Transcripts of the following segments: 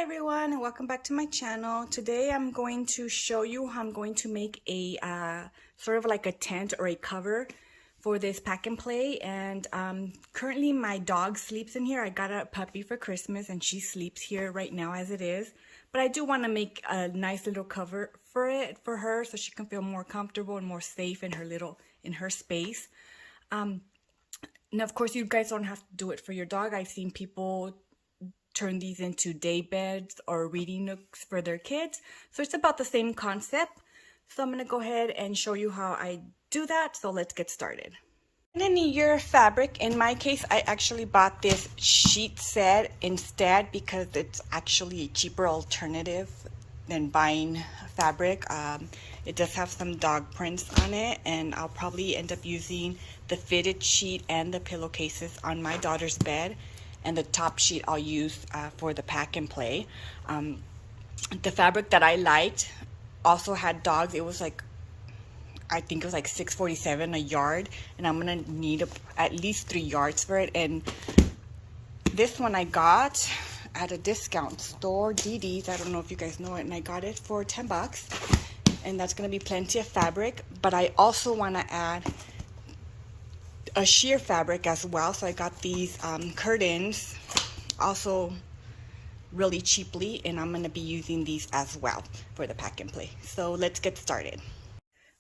everyone, and welcome back to my channel. Today I'm going to show you how I'm going to make a sort of like a tent or a cover for this pack and play. And currently my dog sleeps in here. I got a puppy for Christmas and she sleeps here right now as it is. But I do want to make a nice little cover for her so she can feel more comfortable and more safe in her space. And of course you guys don't have to do it for your dog. I've seen people turn these into day beds or reading nooks for their kids. So it's about the same concept. So I'm going to go ahead and show you how I do that. So let's get started. And then your fabric. In my case, I actually bought this sheet set instead because it's actually a cheaper alternative than buying fabric. It does have some dog prints on it, and I'll probably end up using the fitted sheet and the pillowcases on my daughter's bed. And the top sheet I'll use for the pack and play. The fabric that I liked also had dogs. It was like, I think it was like $6.47 a yard, and I'm gonna need at least 3 yards for it. And this one I got at a discount store, DD's. I don't know if you guys know it, and I got it for 10 bucks. And that's gonna be plenty of fabric. But I also wanna add a sheer fabric as well, so I got these curtains also really cheaply, and I'm going to be using these as well for the pack and play. So let's get started.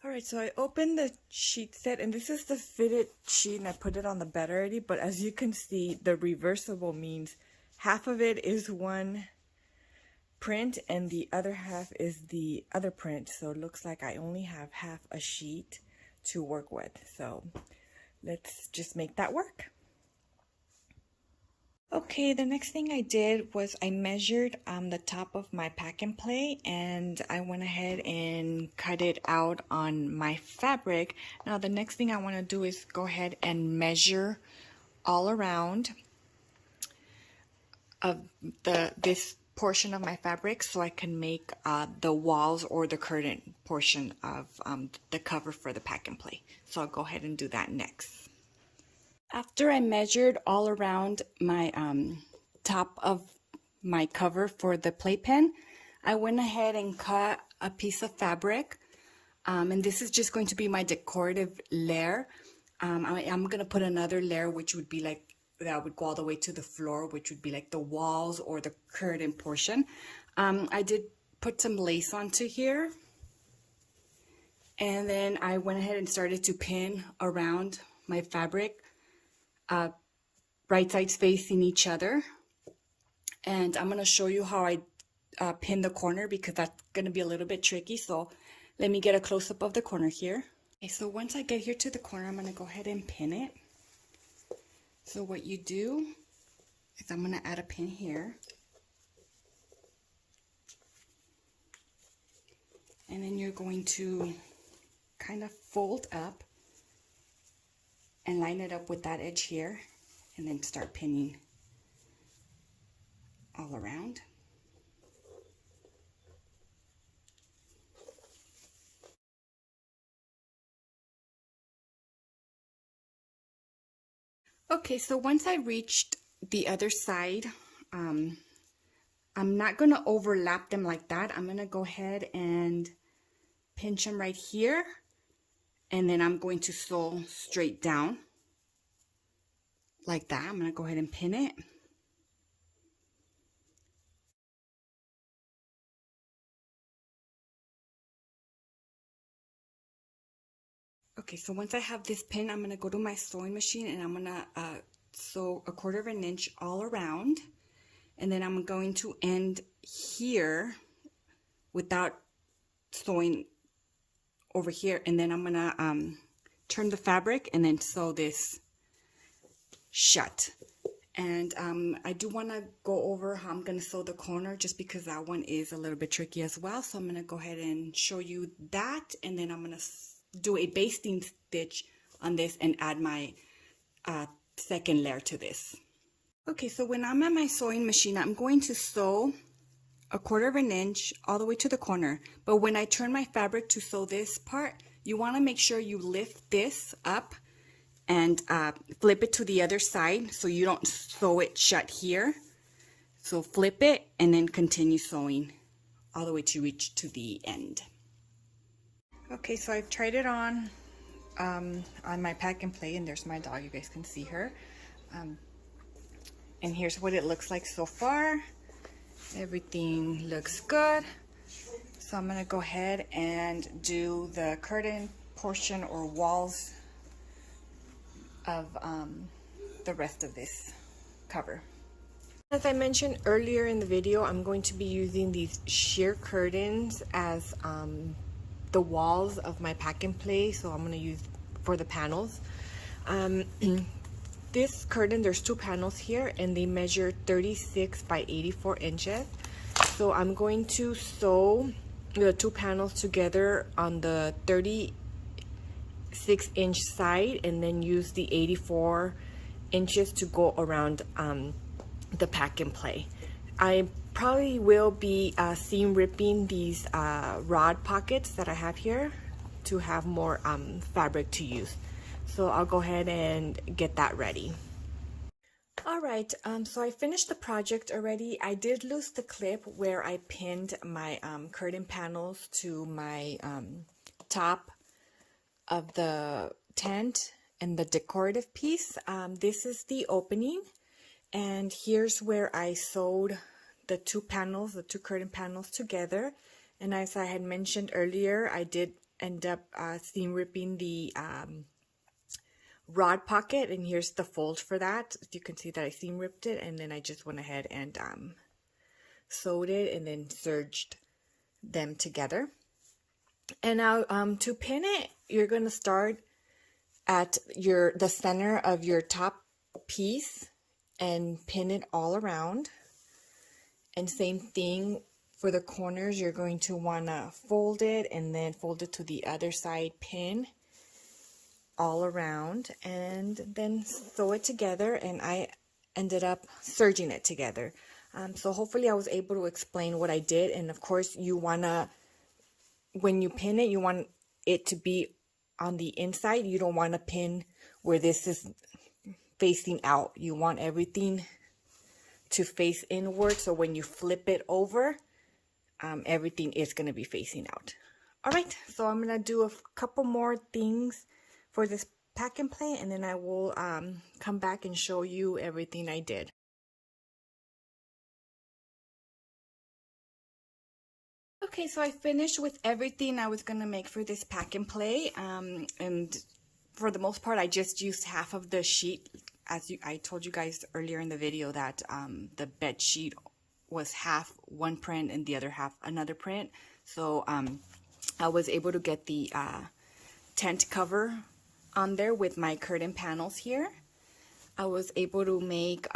Alright, so I opened the sheet set, and this is the fitted sheet, and I put it on the bed already, but as you can see, the reversible means half of it is one print and the other half is the other print, so it looks like I only have half a sheet to work with. So let's just make that work. Okay, the next thing I did was I measured the top of my pack and play, and I went ahead and cut it out on my fabric. Now the next thing I want to do is go ahead and measure all around of this portion of my fabric so I can make the walls or the curtain portion of the cover for the pack and play. So I'll go ahead and do that next. After I measured all around my top of my cover for the playpen, I went ahead and cut a piece of fabric, and this is just going to be my decorative layer. I'm going to put another layer which would be like, that would go all the way to the floor, which would be like the walls or the curtain portion. I did put some lace onto here, and then I went ahead and started to pin around my fabric, right sides facing each other. And I'm going to show you how I pin the corner because that's going to be a little bit tricky. So let me get a close-up of the corner here. Okay, so once I get here to the corner, I'm going to go ahead and pin it. So what you do is I'm going to add a pin here. And then you're going to kind of fold up and line it up with that edge here, and then start pinning all around. Okay, so once I reached the other side, I'm not going to overlap them like that. I'm going to go ahead and pinch them right here, and then I'm going to sew straight down like that. I'm going to go ahead and pin it. Okay, so once I have this pin, I'm going to go to my sewing machine and I'm going to sew 1/4 inch all around. And then I'm going to end here without sewing over here. And then I'm going to turn the fabric and then sew this shut. And I do want to go over how I'm going to sew the corner just because that one is a little bit tricky as well. So I'm going to go ahead and show you that, and then I'm going to do a basting stitch on this and add my second layer to this. Okay, so when I'm at my sewing machine, I'm going to sew 1/4 inch all the way to the corner. But when I turn my fabric to sew this part, you want to make sure you lift this up and flip it to the other side so you don't sew it shut here. So flip it and then continue sewing all the way to reach to the end. Okay, so I've tried it on my pack and play, and there's my dog. You guys can see her. And here's what it looks like so far. Everything looks good. So I'm gonna go ahead and do the curtain portion or walls of the rest of this cover. As I mentioned earlier in the video, I'm going to be using these sheer curtains as the walls of my pack and play. So I'm gonna use for the panels. This curtain, there's two panels here, and they measure 36 by 84 inches. So I'm going to sew the two panels together on the 36-inch side, and then use the 84 inches to go around the pack and play. I probably will be seam ripping these rod pockets that I have here to have more fabric to use. So I'll go ahead and get that ready. Alright, so I finished the project already. I did lose the clip where I pinned my curtain panels to my top of the tent and the decorative piece. This is the opening, and here's where I sewed the two panels, the two curtain panels together. And as I had mentioned earlier, I did end up seam ripping the rod pocket, and here's the fold for that. You can see that I seam ripped it, and then I just went ahead and sewed it and then serged them together. And now to pin it, you're going to start at the center of your top piece and pin it all around. And same thing for the corners, you're going to want to fold it and then fold it to the other side, pin all around, and then sew it together. And I ended up serging it together. So hopefully I was able to explain what I did. And of course, you want to, when you pin it, you want it to be on the inside. You don't want to pin where this is facing out. You want everything to face inward, so when you flip it over, everything is going to be facing out. All right, so I'm going to do a couple more things for this pack and play, and then I will come back and show you everything I did. Okay, so I finished with everything I was going to make for this pack and play, and for the most part I just used half of the sheet. As I told you guys earlier in the video that the bed sheet was half one print and the other half another print. So I was able to get the tent cover on there with my curtain panels here. I was able to make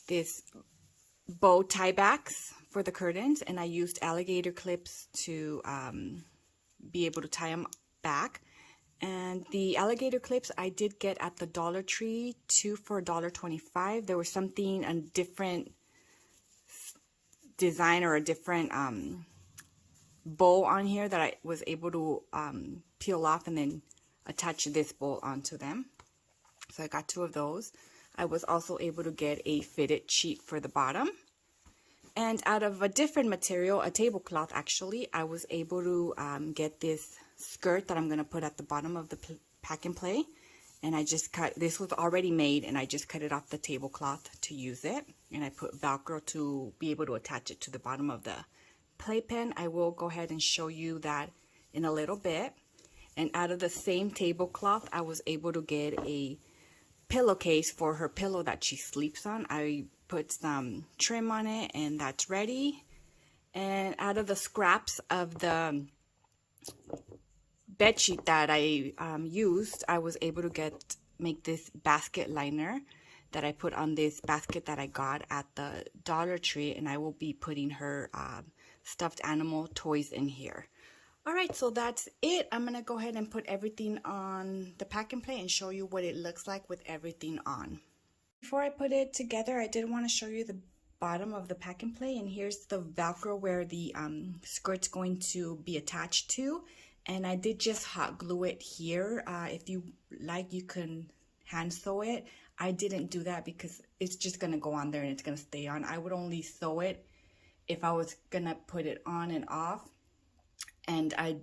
this bow tie backs for the curtains, and I used alligator clips to be able to tie them back. And the alligator clips I did get at the Dollar Tree, 2 for $1.25. There was something, a different design or a different bow on here that I was able to peel off and then attach this bow onto them. So I got 2 of those. I was also able to get a fitted sheet for the bottom. And out of a different material, a tablecloth actually, I was able to get this skirt that I'm going to put at the bottom of the pack and play. And I just cut, this was already made, and I just cut it off the tablecloth to use it. And I put Velcro to be able to attach it to the bottom of the playpen. I will go ahead and show you that in a little bit. And out of the same tablecloth, I was able to get a pillowcase for her pillow that she sleeps on. I put some trim on it, and that's ready. And out of the scraps of the bed sheet that I used, I was able to make this basket liner that I put on this basket that I got at the Dollar Tree, and I will be putting her stuffed animal toys in here. Alright, so that's it. I'm gonna go ahead and put everything on the pack and play and show you what it looks like with everything on. Before I put it together, I did want to show you the bottom of the pack and play, and here's the Velcro where the skirt's going to be attached to. And I did just hot glue it here. If you like, you can hand sew it. I didn't do that because it's just gonna go on there and it's gonna stay on. I would only sew it if I was gonna put it on and off, and I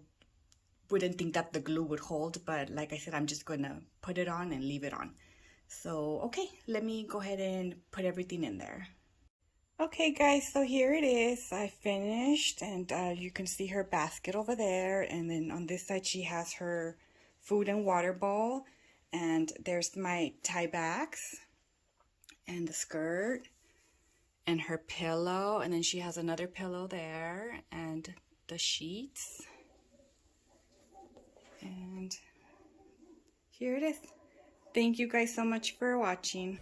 wouldn't think that the glue would hold, but like I said, I'm just gonna put it on and leave it on. So okay, let me go ahead and put everything in there. Okay guys, so here it is. I finished, and you can see her basket over there, and then on this side she has her food and water bowl, and there's my tie backs and the skirt and her pillow, and then she has another pillow there and the sheets. And here it is. Thank you guys so much for watching.